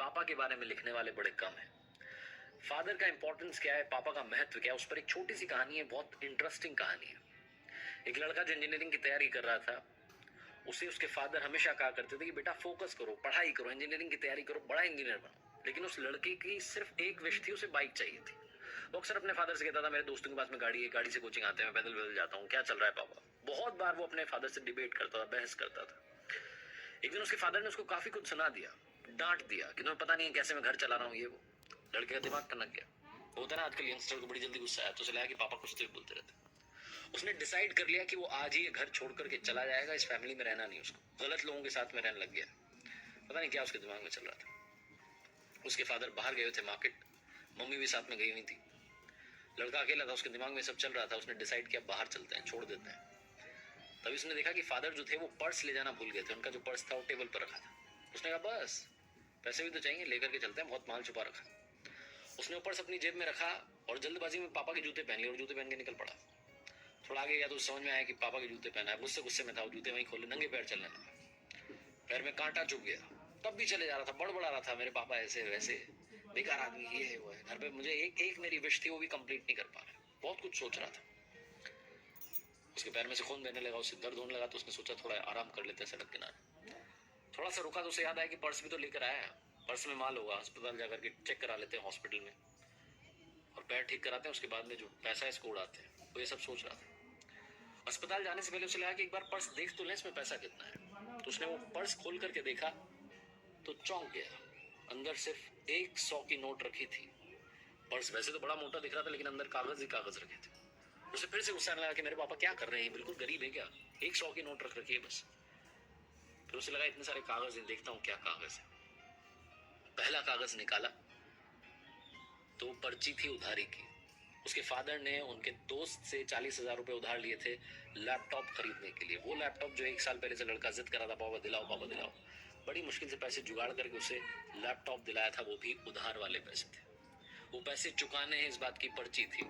पापा के बारे में लिखने वाले बड़े कम हैं। फादर का इंपॉर्टेंस क्या है, पापा का महत्व क्या है, उस पर एक छोटी सी कहानी है, बहुत इंटरेस्टिंग कहानी है। एक लड़का जो इंजीनियरिंग की तैयारी कर रहा था, उसे उसके फादर हमेशा कहा करते थे कि बेटा फोकस करो, पढ़ाई करो, इंजीनियरिंग की तैयारी करो, बड़ा इंजीनियर बनो। लेकिन उस लड़के की सिर्फ एक विश थी, उसे बाइक चाहिए थी। वो अक्सर अपने फादर से कहता था मेरे दोस्तों के पास में गाड़ी है, गाड़ी से कोचिंग आते हैं, मैं पैदल पैदल जाता हूँ, क्या चल रहा है पापा। बहुत बार वो अपने फादर से डिबेट करता था, बहस करता था। एक दिन उसके फादर ने उसको काफी कुछ सुना दिया, डांट दिया कि तुम्हें पता नहीं है कैसे मैं घर चला रहा हूँ, ये वो। लड़के का दिमाग टनक गया। होता ना आजकल यंगस्टर को बड़ी जल्दी गुस्सा आया, तो उसे लगा कि पापा कुछ तो बोलते रहते। उसने डिसाइड कर लिया कि वो आज ही घर छोड़ करके चला जाएगा, इस फैमिली में रहना नहीं, उसको गलत लोगों के साथ में रहने लग गया। पता नहीं क्या उसके दिमाग में चल रहा था। उसके फादर बाहर गए थे मार्केट, मम्मी भी साथ में गई हुई थी। लड़का अकेला था, उसके दिमाग में सब चल रहा था। उसने डिसाइड किया बाहर चलते हैं, छोड़ देते हैं। तभी उसने देखा कि फादर जो थे वो पर्स ले जाना भूल गए थे। उनका जो पर्स था वो टेबल पर रखा था। उसने कहा बस पैसे भी तो चाहिए, लेकर के चलते हैं, बहुत माल छुपा रखा। उसने पर्स अपनी जेब में रखा और जल्दबाजी में पापा के जूते पहन लिए और जूते पहन के निकल पड़ा। थोड़ा आगे गया तो समझ में आया कि पापा के जूते पहना है। गुस्से गुस्से में था, वो जूते वहीं खोले, नंगे पैर चलने लगा। पैर में कांटा चुभ गया, तब भी चले जा रहा था, बड़बड़ा रहा था, मेरे पापा ऐसे वैसे, बेकार आदमी, ये है वो है। घर पे मुझे एक एक मेरी विश थी, वो भी कंप्लीट नहीं कर पा रहा। बहुत कुछ सोच रहा था। उसके पैर में से खून बहने लगा, उससे दर्द होने लगा, तो उसने सोचा थोड़ा आराम कर लेते हैं सड़क किनारे। थोड़ा सा रुका तो उसे याद आया कि पर्स भी तो लेकर आया, पर्स में माल होगा, अस्पताल जाकर के चेक करा लेते हैं हॉस्पिटल में, और पैर ठीक कराते हैं, उसके बाद में जो पैसा है इसको उड़ाते हैं। वो ये सब सोच रहा था। अस्पताल जाने से पहले उसे लगा कि एक बार पर्स देख तो लें, इसमें पैसा कितना है। तो उसने वो पर्स खोल करके देखा तो चौंक गया। अंदर सिर्फ 100 की नोट रखी थी। पर्स वैसे तो बड़ा मोटा दिख रहा था, लेकिन अंदर कागज ही कागज रखे थे। उसे फिर से गुस्सा आने लगा कि मेरे पापा क्या कर रहे हैं, बिल्कुल गरीब है क्या, 100 की नोट रख रखी है बस। फिर उसे लगा इतने सारे कागज हैं, देखता हूँ क्या कागज है। पहला कागज निकाला तो पर्ची थी उधारी की। उसके फादर ने उनके दोस्त से 40,000 रुपए उधार लिए थे लैपटॉप खरीदने के लिए। वो लैपटॉप जो 1 साल पहले से लड़का जिद कर रहा था, पापा दिलाओ पापा दिलाओ। बड़ी मुश्किल से पैसे जुगाड़ करके उसे लैपटॉप दिलाया था, वो भी उधार वाले पैसे थे। वो पैसे चुकाने हैं, इस बात की पर्ची थी।